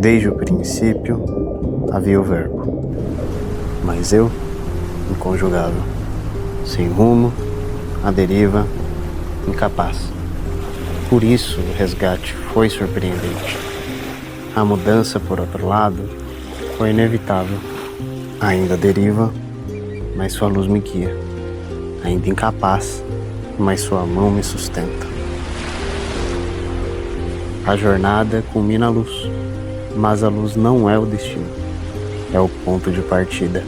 Desde o princípio havia o Verbo, mas eu, inconjugável, sem rumo, à deriva, incapaz. Por isso o resgate foi surpreendente. A mudança, por outro lado, foi inevitável. Ainda à deriva, mas sua luz me guia. Ainda incapaz, mas sua mão me sustenta. A jornada culmina a luz, mas a luz não é o destino, é o ponto de partida.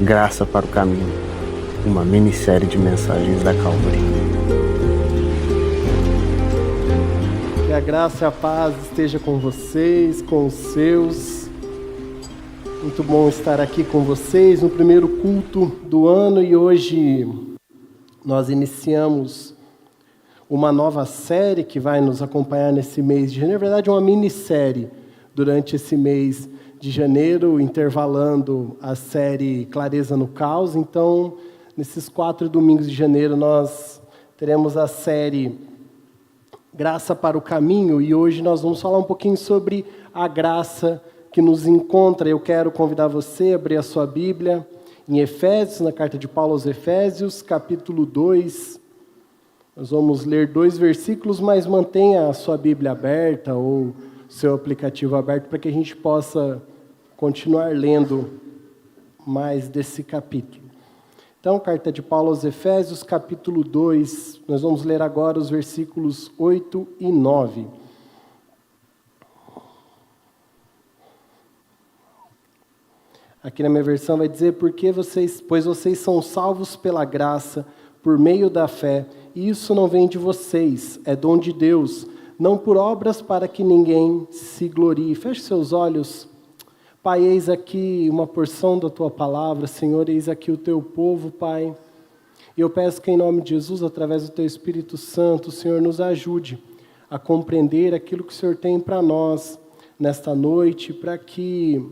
Graça para o caminho, uma minissérie de mensagens da Calvary. Que a graça e a paz esteja com vocês, com os seus. Muito bom estar aqui com vocês no primeiro culto do ano e hoje nós iniciamos uma nova série que vai nos acompanhar nesse mês de janeiro. Na verdade, uma minissérie durante esse mês de janeiro, intervalando a série Clareza no Caos. Então, nesses 4 domingos de janeiro, nós teremos a série Graça para o Caminho, e hoje nós vamos falar um pouquinho sobre a graça que nos encontra. Eu quero convidar você a abrir a sua Bíblia em Efésios, na carta de Paulo aos Efésios, capítulo 2. Nós vamos ler 2 versículos, mas mantenha a sua Bíblia aberta ou seu aplicativo aberto para que a gente possa continuar lendo mais desse capítulo. Então, carta de Paulo aos Efésios, capítulo 2, nós vamos ler agora os versículos 8 e 9. Aqui na minha versão vai dizer, pois vocês são salvos pela graça, por meio da fé, e isso não vem de vocês, é dom de Deus, não por obras para que ninguém se glorie. Feche seus olhos. Pai, eis aqui uma porção da Tua palavra, Senhor, eis aqui o Teu povo, Pai. E eu peço que em nome de Jesus, através do Teu Espírito Santo, o Senhor nos ajude a compreender aquilo que o Senhor tem para nós nesta noite, para que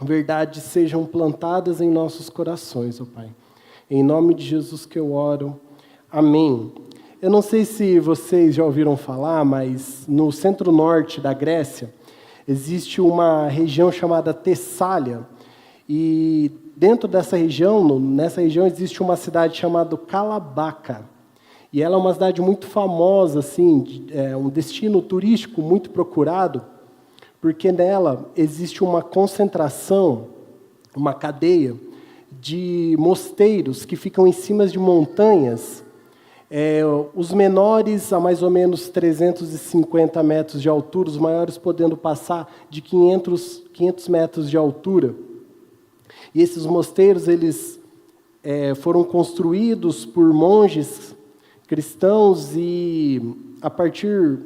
verdades sejam plantadas em nossos corações, ó Pai. Em nome de Jesus que eu oro. Amém. Eu não sei se vocês já ouviram falar, mas no centro-norte da Grécia existe uma região chamada Tessália. E dentro dessa região, nessa região existe uma cidade chamada Kalabaka. E ela é uma cidade muito famosa, assim, é um destino turístico muito procurado, porque nela existe uma concentração, uma cadeia de mosteiros que ficam em cima de montanhas, os menores a mais ou menos 350 metros de altura, os maiores podendo passar de 500 metros de altura. E esses mosteiros eles foram construídos por monges cristãos e a partir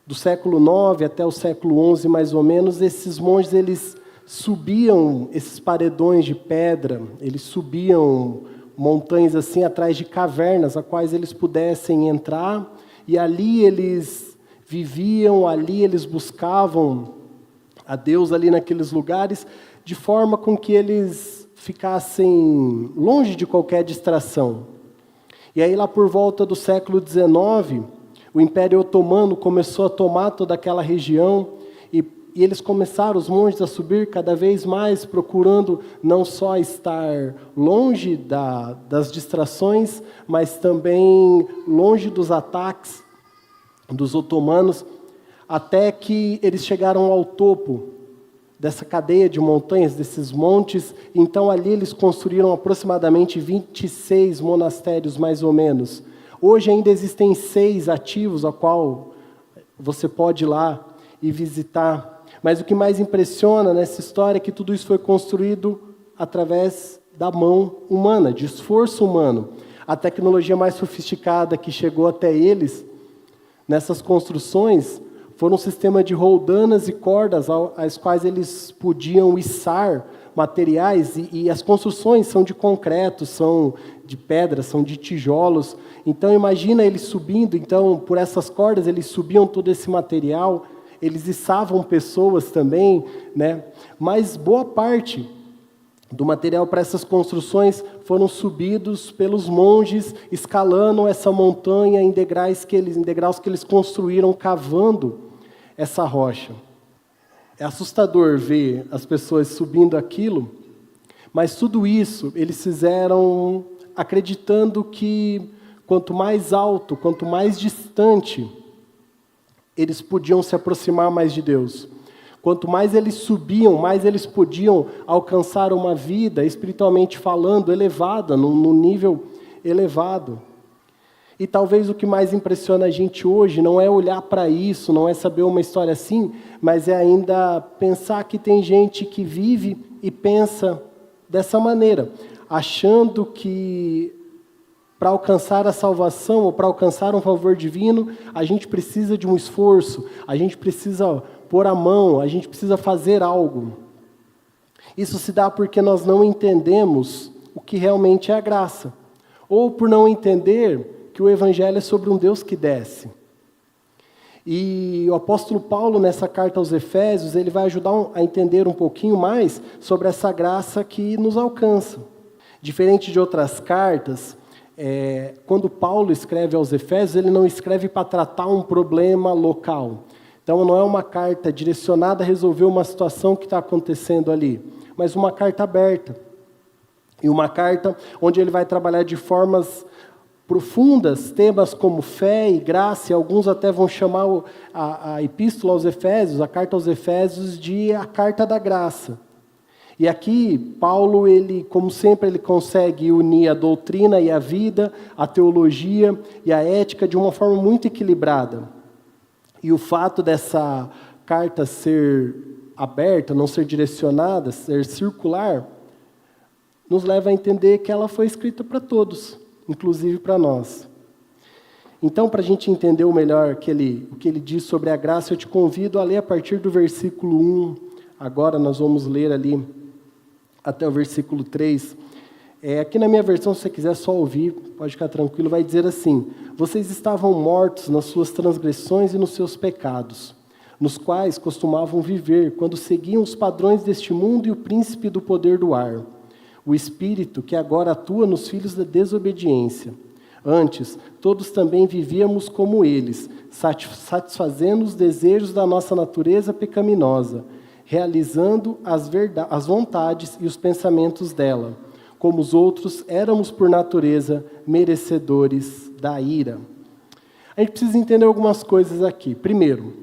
do século IX até o século XI, mais ou menos, esses monges eles subiam esses paredões de pedra, eles subiam montanhas assim atrás de cavernas, a quais eles pudessem entrar, e ali eles viviam, ali eles buscavam a Deus ali naqueles lugares, de forma com que eles ficassem longe de qualquer distração. E aí lá por volta do século XIX, o Império Otomano começou a tomar toda aquela região, e eles começaram, os monges, a subir cada vez mais, procurando não só estar longe das distrações, mas também longe dos ataques dos otomanos, até que eles chegaram ao topo dessa cadeia de montanhas, desses montes. Então ali eles construíram aproximadamente 26 monastérios, mais ou menos. Hoje ainda existem 6 ativos, a qual você pode ir lá e visitar. Mas o que mais impressiona nessa história é que tudo isso foi construído através da mão humana, de esforço humano. A tecnologia mais sofisticada que chegou até eles, nessas construções, foram um sistema de roldanas e cordas às quais eles podiam içar materiais, e as construções são de concreto, são de pedra, são de tijolos. Então imagina eles subindo, então por essas cordas eles subiam todo esse material, eles içavam pessoas também, né? Mas boa parte do material para essas construções foram subidos pelos monges, escalando essa montanha em degraus que eles construíram, cavando essa rocha. É assustador ver as pessoas subindo aquilo, mas tudo isso eles fizeram acreditando que quanto mais alto, quanto mais distante, eles podiam se aproximar mais de Deus. Quanto mais eles subiam, mais eles podiam alcançar uma vida, espiritualmente falando, elevada, num nível elevado. E talvez o que mais impressiona a gente hoje não é olhar para isso, não é saber uma história assim, mas é ainda pensar que tem gente que vive e pensa dessa maneira, achando que para alcançar a salvação ou para alcançar um favor divino, a gente precisa de um esforço, a gente precisa pôr a mão, a gente precisa fazer algo. Isso se dá porque nós não entendemos o que realmente é a graça, ou por não entender que o Evangelho é sobre um Deus que desce. E o apóstolo Paulo, nessa carta aos Efésios, ele vai ajudar a entender um pouquinho mais sobre essa graça que nos alcança. Diferente de outras cartas, quando Paulo escreve aos Efésios, ele não escreve para tratar um problema local. Então, não é uma carta direcionada a resolver uma situação que está acontecendo ali, mas uma carta aberta. E uma carta onde ele vai trabalhar de formas profundas, temas como fé e graça, e alguns até vão chamar a epístola aos Efésios, a carta aos Efésios, de a carta da graça. E aqui, Paulo, ele, como sempre, ele consegue unir a doutrina e a vida, a teologia e a ética de uma forma muito equilibrada. E o fato dessa carta ser aberta, não ser direcionada, ser circular, nos leva a entender que ela foi escrita para todos, inclusive para nós. Então, para a gente entender o melhor o que ele diz sobre a graça, eu te convido a ler a partir do versículo 1. Agora nós vamos ler ali até o versículo 3. Aqui na minha versão, se você quiser só ouvir, pode ficar tranquilo, vai dizer assim: vocês estavam mortos nas suas transgressões e nos seus pecados, nos quais costumavam viver, quando seguiam os padrões deste mundo e o príncipe do poder do ar, o espírito que agora atua nos filhos da desobediência. Antes, todos também vivíamos como eles, satisfazendo os desejos da nossa natureza pecaminosa, realizando as vontades e os pensamentos dela. Como os outros, éramos por natureza merecedores da ira. A gente precisa entender algumas coisas aqui. Primeiro,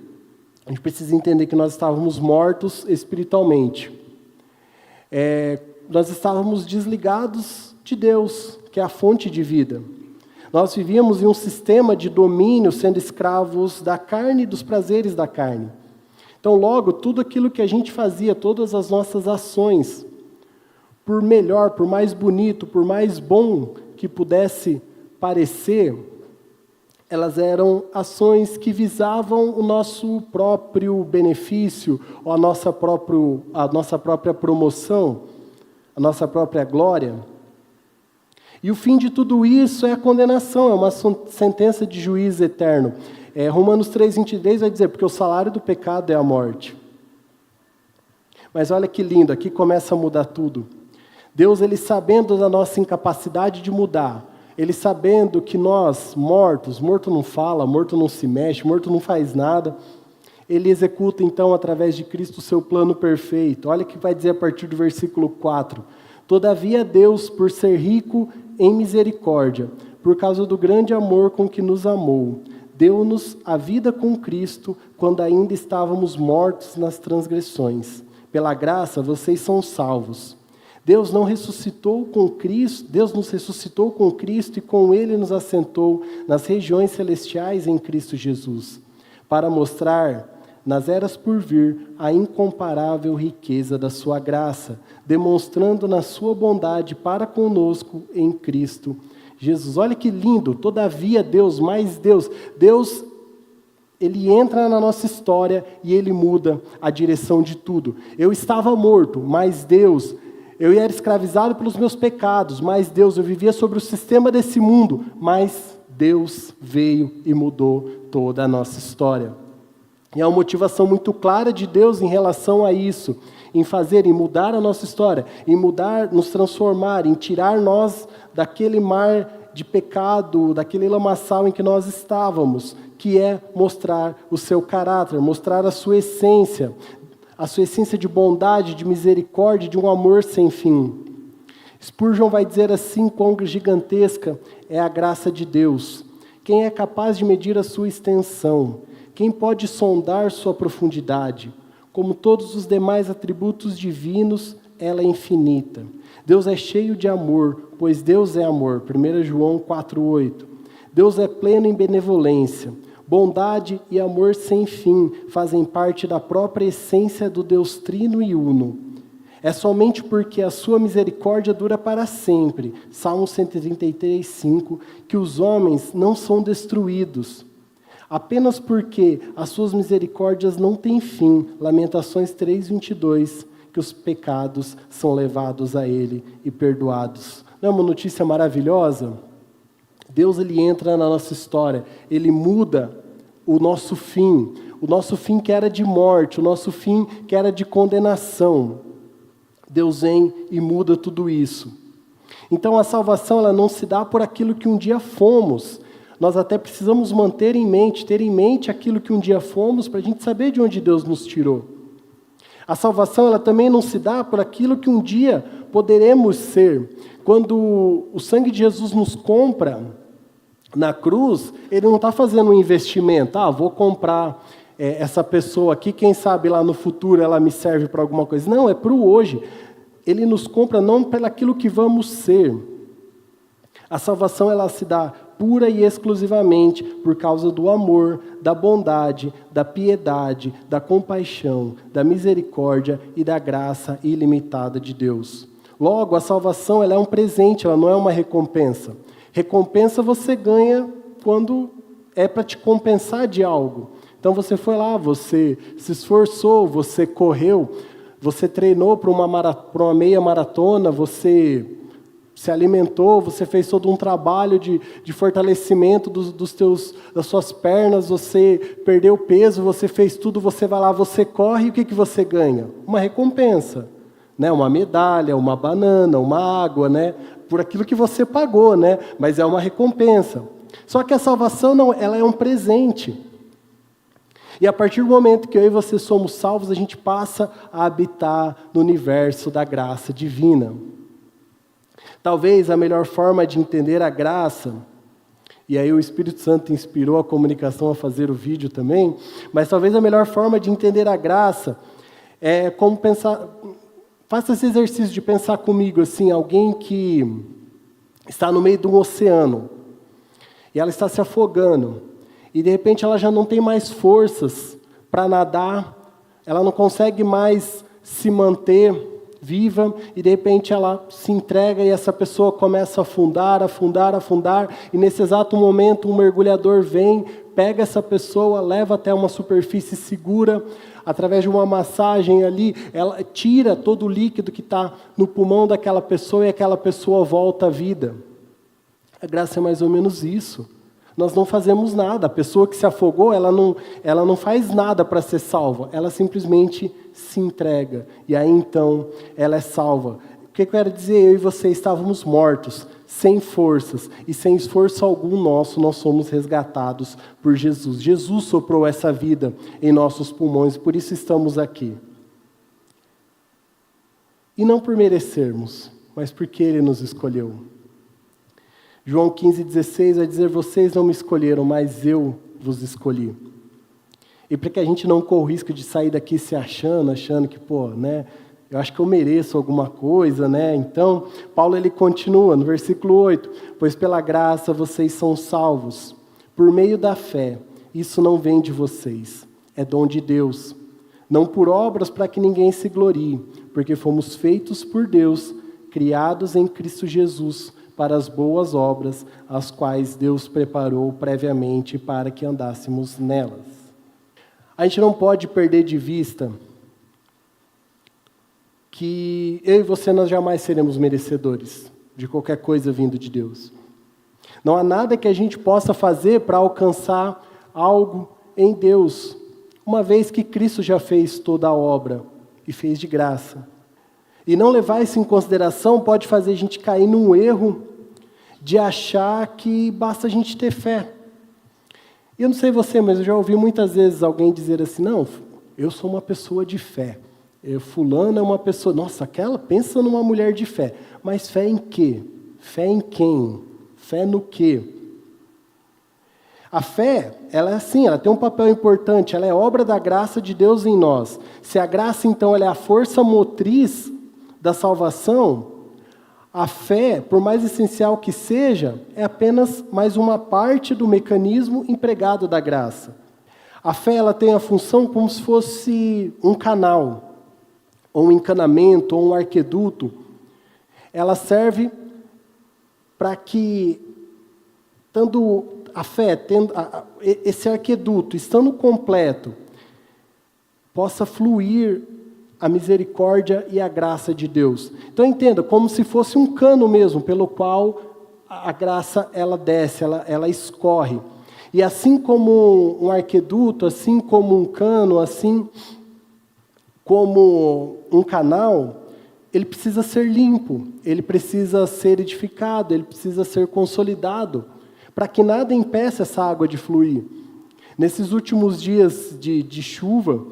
a gente precisa entender que nós estávamos mortos espiritualmente. Nós estávamos desligados de Deus, que é a fonte de vida. Nós vivíamos em um sistema de domínio, sendo escravos da carne e dos prazeres da carne. Então, logo, tudo aquilo que a gente fazia, todas as nossas ações, por melhor, por mais bonito, por mais bom que pudesse parecer, elas eram ações que visavam o nosso próprio benefício, ou a nossa própria promoção, a nossa própria glória. E o fim de tudo isso é a condenação, é uma sentença de juízo eterno. Romanos 3:23 vai dizer, porque o salário do pecado é a morte. Mas olha que lindo, aqui começa a mudar tudo. Deus, ele sabendo da nossa incapacidade de mudar, ele sabendo que nós, morto não fala, morto não se mexe, morto não faz nada, ele executa então através de Cristo o seu plano perfeito. Olha o que vai dizer a partir do versículo 4. Todavia Deus, por ser rico em misericórdia, por causa do grande amor com que nos amou, deu-nos a vida com Cristo quando ainda estávamos mortos nas transgressões. Pela graça vocês são salvos. Deus nos ressuscitou com Cristo e com Ele nos assentou nas regiões celestiais em Cristo Jesus, para mostrar nas eras por vir a incomparável riqueza da sua graça, demonstrando na sua bondade para conosco em Cristo Jesus. Olha que lindo, todavia Deus, Deus, ele entra na nossa história e ele muda a direção de tudo. Eu estava morto, mas Deus, eu era escravizado pelos meus pecados, mas Deus, eu vivia sobre o sistema desse mundo, mas Deus veio e mudou toda a nossa história. E há uma motivação muito clara de Deus em relação a isso, em fazer, em mudar a nossa história, em mudar, nos transformar, em tirar nós daquele mar de pecado, daquele lamaçal em que nós estávamos, que é mostrar o seu caráter, mostrar a sua essência de bondade, de misericórdia, de um amor sem fim. Spurgeon vai dizer assim: quão gigantesca é a graça de Deus. Quem é capaz de medir a sua extensão? Quem pode sondar sua profundidade? Como todos os demais atributos divinos, ela é infinita. Deus é cheio de amor, pois Deus é amor. 1 João 4,8. Deus é pleno em benevolência. Bondade e amor sem fim fazem parte da própria essência do Deus Trino e Uno. É somente porque a sua misericórdia dura para sempre, Salmo 133:5, que os homens não são destruídos. Apenas porque as suas misericórdias não têm fim, Lamentações 3:22, que os pecados são levados a Ele e perdoados. Não é uma notícia maravilhosa? Deus, Ele entra na nossa história, Ele muda o nosso fim que era de morte, o nosso fim que era de condenação. Deus vem e muda tudo isso. Então a salvação, ela não se dá por aquilo que um dia fomos. Nós até precisamos ter em mente aquilo que um dia fomos, para a gente saber de onde Deus nos tirou. A salvação, ela também não se dá por aquilo que um dia poderemos ser. Quando o sangue de Jesus nos compra na cruz, Ele não está fazendo um investimento. Vou comprar essa pessoa aqui, quem sabe lá no futuro ela me serve para alguma coisa. Não, é para o hoje. Ele nos compra não pelaquilo que vamos ser. A salvação, ela se dá pura e exclusivamente por causa do amor, da bondade, da piedade, da compaixão, da misericórdia e da graça ilimitada de Deus. Logo, a salvação, ela é um presente, ela não é uma recompensa. Recompensa você ganha quando é para te compensar de algo. Então você foi lá, você se esforçou, você correu, você treinou para uma meia maratona, você se alimentou, você fez todo um trabalho de fortalecimento das suas pernas, você perdeu peso, você fez tudo, você vai lá, você corre, e o que você ganha? Uma recompensa, né? Uma medalha, uma banana, uma água, né? Por aquilo que você pagou, né? Mas é uma recompensa. Só que a salvação, não, ela é um presente. E a partir do momento que eu e você somos salvos, a gente passa a habitar no universo da graça divina. Talvez a melhor forma de entender a graça, e aí o Espírito Santo inspirou a comunicação a fazer o vídeo também, mas talvez a melhor forma de entender a graça é como pensar. Faça esse exercício de pensar comigo, assim, alguém que está no meio de um oceano, e ela está se afogando, e de repente ela já não tem mais forças para nadar, ela não consegue mais se manter viva, e de repente ela se entrega e essa pessoa começa a afundar, e nesse exato momento um mergulhador vem, pega essa pessoa, leva até uma superfície segura, através de uma massagem ali, ela tira todo o líquido que está no pulmão daquela pessoa e aquela pessoa volta à vida. A graça é mais ou menos isso. Nós não fazemos nada. A pessoa que se afogou, ela não faz nada para ser salva. Ela simplesmente se entrega. E aí, então, ela é salva. O que eu quero dizer? Eu e você estávamos mortos, sem forças. E sem esforço algum nosso, nós somos resgatados por Jesus. Jesus soprou essa vida em nossos pulmões, por isso estamos aqui. E não por merecermos, mas porque Ele nos escolheu. João 15,16 vai dizer: vocês não me escolheram, mas eu vos escolhi. E para que a gente não corra o risco de sair daqui se achando que, eu acho que eu mereço alguma coisa, né? Então, Paulo, ele continua no versículo 8, pois pela graça vocês são salvos, por meio da fé. Isso não vem de vocês, é dom de Deus. Não por obras para que ninguém se glorie, porque fomos feitos por Deus, criados em Cristo Jesus, para as boas obras, as quais Deus preparou previamente para que andássemos nelas. A gente não pode perder de vista que eu e você, nós jamais seremos merecedores de qualquer coisa vindo de Deus. Não há nada que a gente possa fazer para alcançar algo em Deus. uma vez que Cristo já fez toda a obra e fez de graça. E não levar isso em consideração pode fazer a gente cair num erro de achar que basta a gente ter fé. E eu não sei você, mas eu já ouvi muitas vezes alguém dizer assim, não, eu sou uma pessoa de fé. Fulano é uma pessoa, nossa, aquela pensa numa mulher de fé. Mas fé em quê? Fé em quem? Fé no quê? A fé, ela é assim, ela tem um papel importante, ela é obra da graça de Deus em nós. Se a graça, então, ela é a força motriz da salvação, a fé, por mais essencial que seja, é apenas mais uma parte do mecanismo empregado da graça. A fé, ela tem a função como se fosse um canal, ou um encanamento, ou um arqueduto. Ela serve para que, tendo a fé, tendo esse arqueduto, estando completo, possa fluir a misericórdia e a graça de Deus. Então entenda, como se fosse um cano mesmo, pelo qual a graça ela desce, ela escorre. E assim como um arqueduto, assim como um cano, assim como um canal, ele precisa ser limpo, ele precisa ser edificado, ele precisa ser consolidado, para que nada impeça essa água de fluir. Nesses últimos dias de chuva,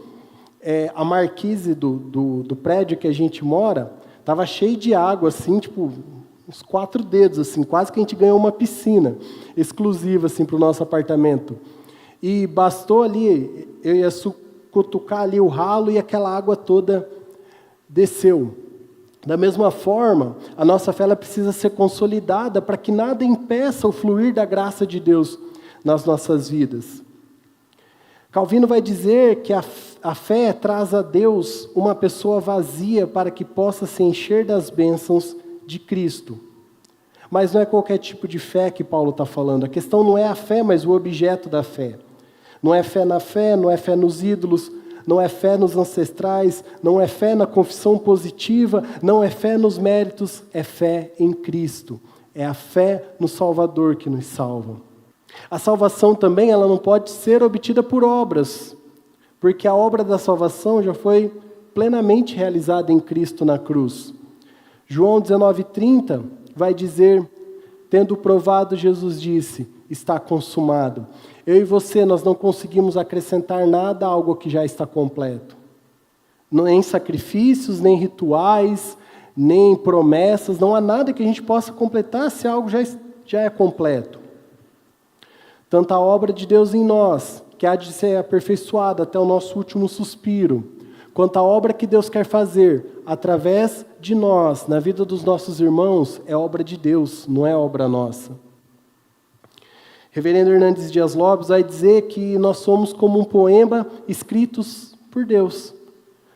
a marquise do prédio que a gente mora estava cheia de água, assim, tipo, uns 4 dedos, assim, quase que a gente ganhou uma piscina exclusiva assim, para o nosso apartamento. E bastou ali, eu ia cutucar ali o ralo e aquela água toda desceu. Da mesma forma, a nossa fé ela precisa ser consolidada para que nada impeça o fluir da graça de Deus nas nossas vidas. Calvino vai dizer que a fé traz a Deus uma pessoa vazia para que possa se encher das bênçãos de Cristo. Mas não é qualquer tipo de fé que Paulo está falando. A questão não é a fé, mas o objeto da fé. Não é fé na fé, não é fé nos ídolos, não é fé nos ancestrais, não é fé na confissão positiva, não é fé nos méritos, é fé em Cristo. É a fé no Salvador que nos salva. A salvação também ela não pode ser obtida por obras, porque a obra da salvação já foi plenamente realizada em Cristo na cruz. João 19:30 vai dizer, tendo provado, Jesus disse, está consumado. Eu e você, nós não conseguimos acrescentar nada a algo que já está completo. Nem sacrifícios, nem rituais, nem promessas, não há nada que a gente possa completar se algo já é completo. Tanto a obra de Deus em nós, que há de ser aperfeiçoada até o nosso último suspiro, quanto a obra que Deus quer fazer através de nós, na vida dos nossos irmãos, é obra de Deus, não é obra nossa. Reverendo Hernandes Dias Lopes vai dizer que nós somos como um poema escritos por Deus.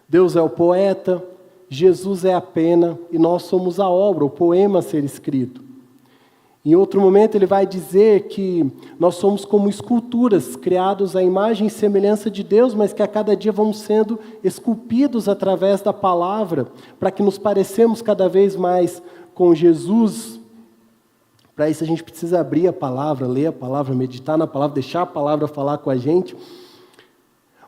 Deus é o poeta, Jesus é a pena, e nós somos a obra, o poema a ser escrito. Em outro momento ele vai dizer que nós somos como esculturas, criados à imagem e semelhança de Deus, mas que a cada dia vamos sendo esculpidos através da palavra, para que nos parecemos cada vez mais com Jesus. Para isso a gente precisa abrir a palavra, ler a palavra, meditar na palavra, deixar a palavra falar com a gente.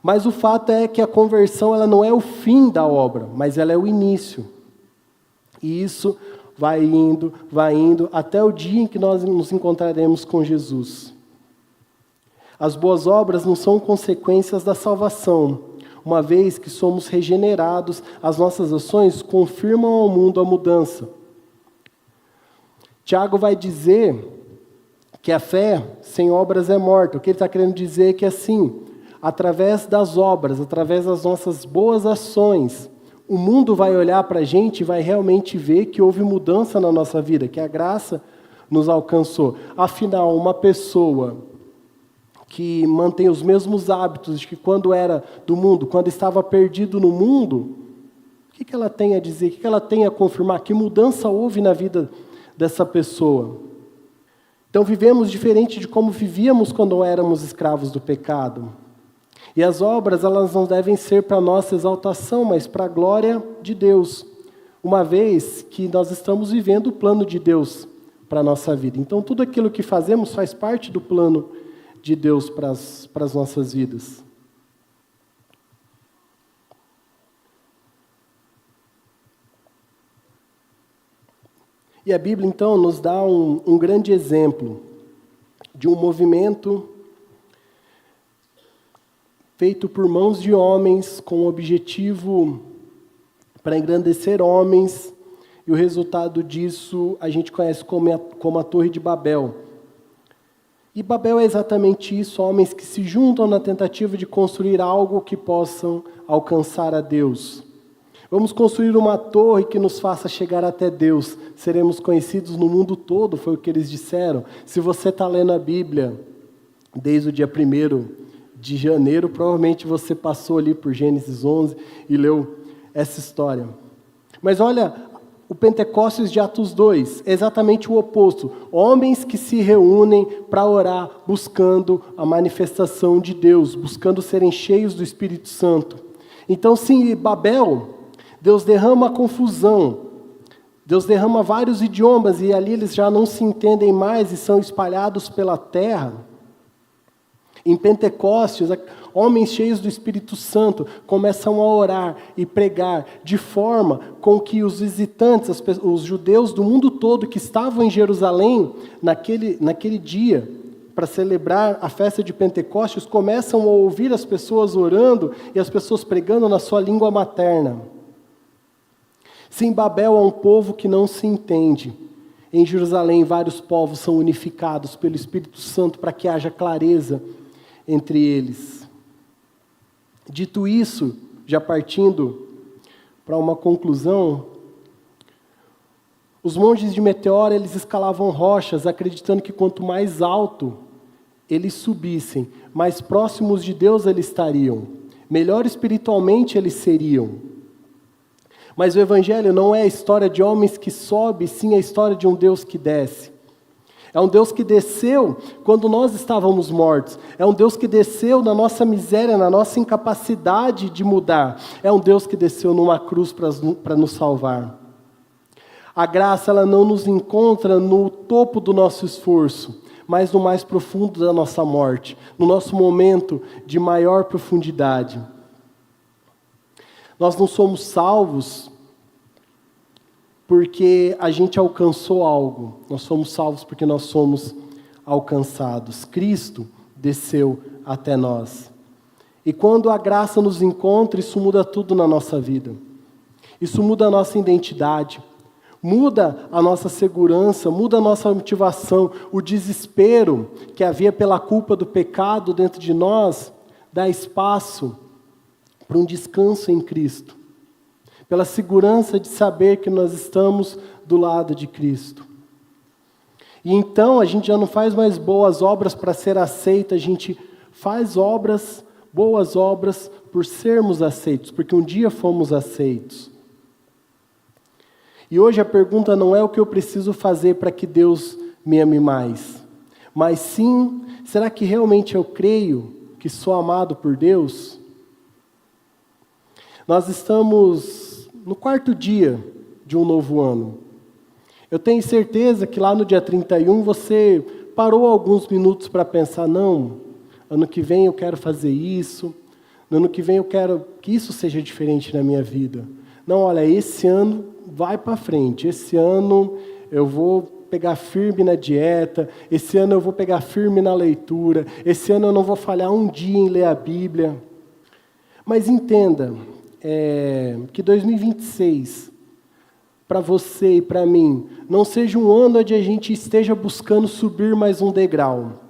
Mas o fato é que a conversão ela não é o fim da obra, mas ela é o início. E isso vai indo, até o dia em que nós nos encontraremos com Jesus. As boas obras não são consequências da salvação. Uma vez que somos regenerados, as nossas ações confirmam ao mundo a mudança. Tiago vai dizer que a fé sem obras é morta. O que ele está querendo dizer é que assim, através das obras, através das nossas boas ações, o mundo vai olhar para a gente e vai realmente ver que houve mudança na nossa vida, que a graça nos alcançou. Afinal, uma pessoa que mantém os mesmos hábitos de que quando era do mundo, quando estava perdido no mundo, o que ela tem a dizer? O que ela tem a confirmar? Que mudança houve na vida dessa pessoa? Então, vivemos diferente de como vivíamos quando éramos escravos do pecado. E as obras, elas não devem ser para nossa exaltação, mas para a glória de Deus, uma vez que nós estamos vivendo o plano de Deus para a nossa vida. Então, tudo aquilo que fazemos faz parte do plano de Deus para as nossas vidas. E a Bíblia, então, nos dá um grande exemplo de um movimento feito por mãos de homens com o objetivo para engrandecer homens, e o resultado disso a gente conhece como a Torre de Babel. E Babel é exatamente isso, homens que se juntam na tentativa de construir algo que possam alcançar a Deus. Vamos construir uma torre que nos faça chegar até Deus. Seremos conhecidos no mundo todo, foi o que eles disseram. Se você está lendo a Bíblia desde o dia 1º de janeiro, provavelmente você passou ali por Gênesis 11 e leu essa história. Mas olha, o Pentecostes de Atos 2 é exatamente o oposto. Homens que se reúnem para orar, buscando a manifestação de Deus, buscando serem cheios do Espírito Santo. Então, sim, Babel, Deus derrama a confusão, Deus derrama vários idiomas e ali eles já não se entendem mais e são espalhados pela terra. Em Pentecostes, homens cheios do Espírito Santo começam a orar e pregar de forma com que os visitantes, os judeus do mundo todo que estavam em Jerusalém naquele dia, para celebrar a festa de Pentecostes, começam a ouvir as pessoas orando e as pessoas pregando na sua língua materna. Sim, Babel é um povo que não se entende. Em Jerusalém, vários povos são unificados pelo Espírito Santo para que haja clareza entre eles. Dito isso, já partindo para uma conclusão, os monges de Meteora, eles escalavam rochas, acreditando que quanto mais alto eles subissem, mais próximos de Deus eles estariam, melhor espiritualmente eles seriam. Mas o Evangelho não é a história de homens que sobem, sim a história de um Deus que desce. É um Deus que desceu quando nós estávamos mortos. É um Deus que desceu na nossa miséria, na nossa incapacidade de mudar. É um Deus que desceu numa cruz para nos salvar. A graça, ela não nos encontra no topo do nosso esforço, mas no mais profundo da nossa morte, no nosso momento de maior profundidade. Nós não somos salvos porque a gente alcançou algo. Nós somos salvos porque nós somos alcançados. Cristo desceu até nós. E quando a graça nos encontra, isso muda tudo na nossa vida. Isso muda a nossa identidade, muda a nossa segurança, muda a nossa motivação. O desespero que havia pela culpa do pecado dentro de nós, dá espaço para um descanso em Cristo, pela segurança de saber que nós estamos do lado de Cristo. E então a gente já não faz mais boas obras para ser aceita, a gente faz boas obras por sermos aceitos, porque um dia fomos aceitos. E hoje a pergunta não é o que eu preciso fazer para que Deus me ame mais, mas sim, será que realmente eu creio que sou amado por Deus? Nós estamos no 4º dia de um novo ano. Eu tenho certeza que lá no dia 31 você parou alguns minutos para pensar, não, ano que vem eu quero fazer isso, no ano que vem eu quero que isso seja diferente na minha vida. Não, olha, esse ano vai para frente, esse ano eu vou pegar firme na dieta, esse ano eu vou pegar firme na leitura, esse ano eu não vou falhar um dia em ler a Bíblia. Mas entenda, que 2026, para você e para mim, não seja um ano onde a gente esteja buscando subir mais um degrau,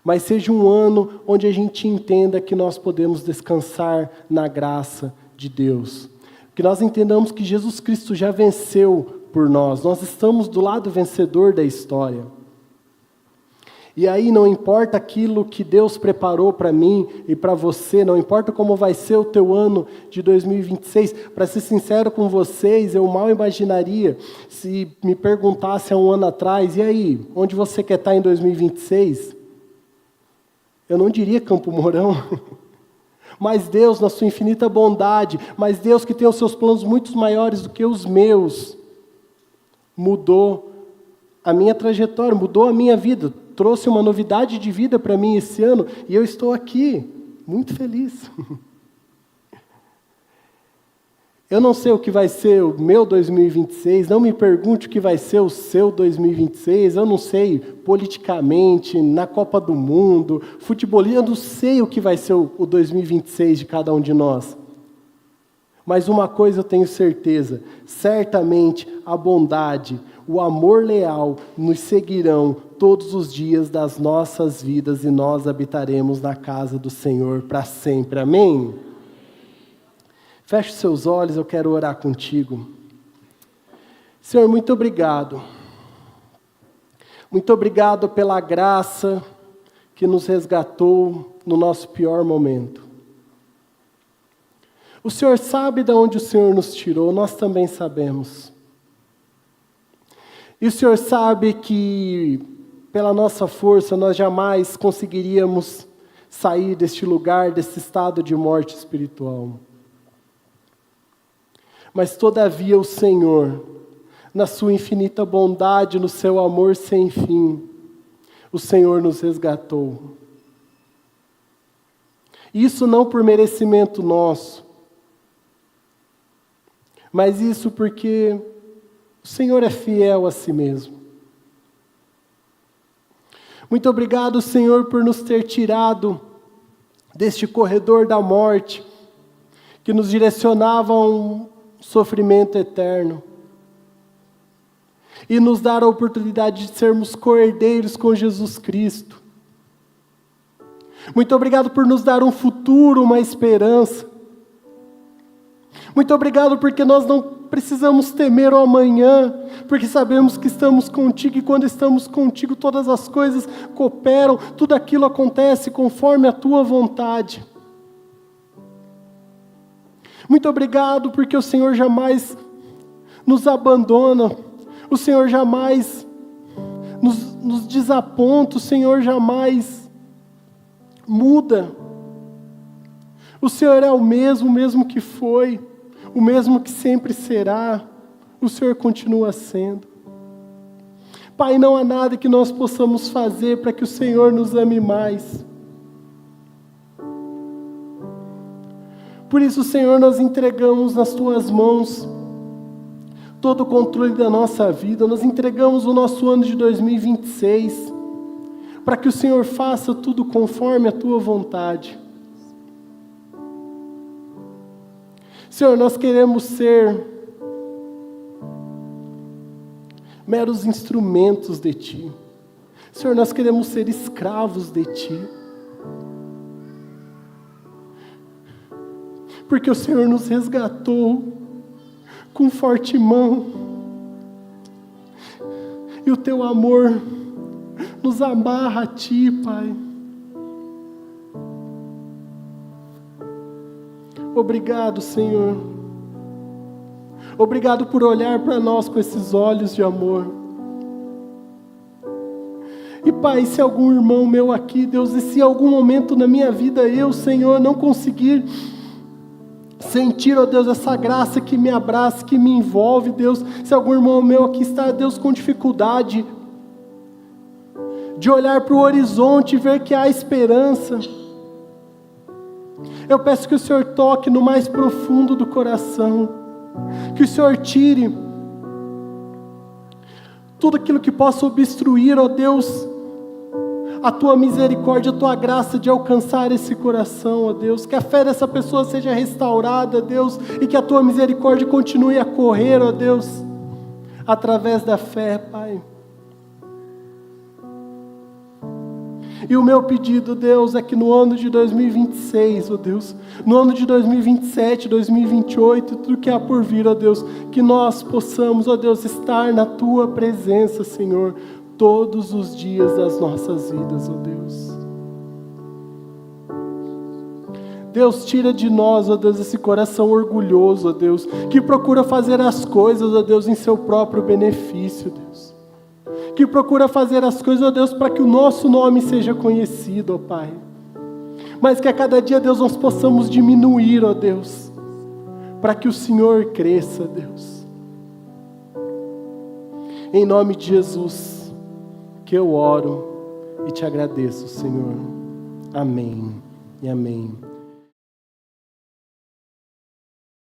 mas seja um ano onde a gente entenda que nós podemos descansar na graça de Deus. Que nós entendamos que Jesus Cristo já venceu por nós estamos do lado vencedor da história. E aí não importa aquilo que Deus preparou para mim e para você, não importa como vai ser o teu ano de 2026, para ser sincero com vocês, eu mal imaginaria se me perguntasse há um ano atrás, e aí, onde você quer estar em 2026? Eu não diria Campo Mourão, mas Deus, na sua infinita bondade, mas Deus que tem os seus planos muito maiores do que os meus, mudou a minha trajetória, mudou a minha vida, trouxe uma novidade de vida para mim esse ano, e eu estou aqui, muito feliz. Eu não sei o que vai ser o meu 2026, não me pergunte o que vai ser o seu 2026, eu não sei politicamente, na Copa do Mundo, futebol, eu não sei o que vai ser o 2026 de cada um de nós. Mas uma coisa eu tenho certeza, certamente a bondade, o amor leal nos seguirão todos os dias das nossas vidas e nós habitaremos na casa do Senhor para sempre. Amém? Feche seus olhos, eu quero orar contigo. Senhor, muito obrigado. Muito obrigado pela graça que nos resgatou no nosso pior momento. O Senhor sabe de onde o Senhor nos tirou, nós também sabemos. E o Senhor sabe que, pela nossa força, nós jamais conseguiríamos sair deste lugar, desse estado de morte espiritual. Mas, todavia, o Senhor, na sua infinita bondade, no seu amor sem fim, o Senhor nos resgatou. Isso não por merecimento nosso, mas isso porque o Senhor é fiel a si mesmo. Muito obrigado, Senhor, por nos ter tirado deste corredor da morte, que nos direcionava a um sofrimento eterno, e nos dar a oportunidade de sermos co-herdeiros com Jesus Cristo. Muito obrigado por nos dar um futuro, uma esperança. Muito obrigado porque nós não precisamos temer o amanhã, porque sabemos que estamos contigo, e quando estamos contigo todas as coisas cooperam, tudo aquilo acontece conforme a tua vontade. Muito obrigado porque o Senhor jamais nos abandona, o Senhor jamais nos desaponta, o Senhor jamais muda. O Senhor é o mesmo que foi, o mesmo que sempre será, o Senhor continua sendo. Pai, não há nada que nós possamos fazer para que o Senhor nos ame mais. Por isso, Senhor, nós entregamos nas Tuas mãos todo o controle da nossa vida, nós entregamos o nosso ano de 2026, para que o Senhor faça tudo conforme a Tua vontade. Senhor, nós queremos ser meros instrumentos de Ti. Senhor, nós queremos ser escravos de Ti. Porque o Senhor nos resgatou com forte mão. E o Teu amor nos amarra a Ti, Pai. Obrigado, Senhor. Obrigado por olhar para nós com esses olhos de amor. E Pai, se algum irmão meu aqui, Deus, e se em algum momento na minha vida eu, Senhor, não conseguir sentir, ó Deus, essa graça que me abraça, que me envolve, Deus, se algum irmão meu aqui está, Deus, com dificuldade de olhar para o horizonte e ver que há esperança, eu peço que o Senhor toque no mais profundo do coração, que o Senhor tire tudo aquilo que possa obstruir, ó Deus, a Tua misericórdia, a Tua graça de alcançar esse coração, ó Deus, que a fé dessa pessoa seja restaurada, Deus, e que a Tua misericórdia continue a correr, ó Deus, através da fé, Pai. E o meu pedido, Deus, é que no ano de 2026, ó Deus, no ano de 2027, 2028, tudo que há por vir, ó Deus, que nós possamos, ó Deus, estar na Tua presença, Senhor, todos os dias das nossas vidas, ó Deus. Deus, tira de nós, ó Deus, esse coração orgulhoso, ó Deus, que procura fazer as coisas, ó Deus, em seu próprio benefício, Deus. Que procura fazer as coisas, ó Deus, para que o nosso nome seja conhecido, ó Pai. Mas que a cada dia, Deus, nós possamos diminuir, ó Deus, para que o Senhor cresça, Deus. Em nome de Jesus, que eu oro e te agradeço, Senhor. Amém e amém.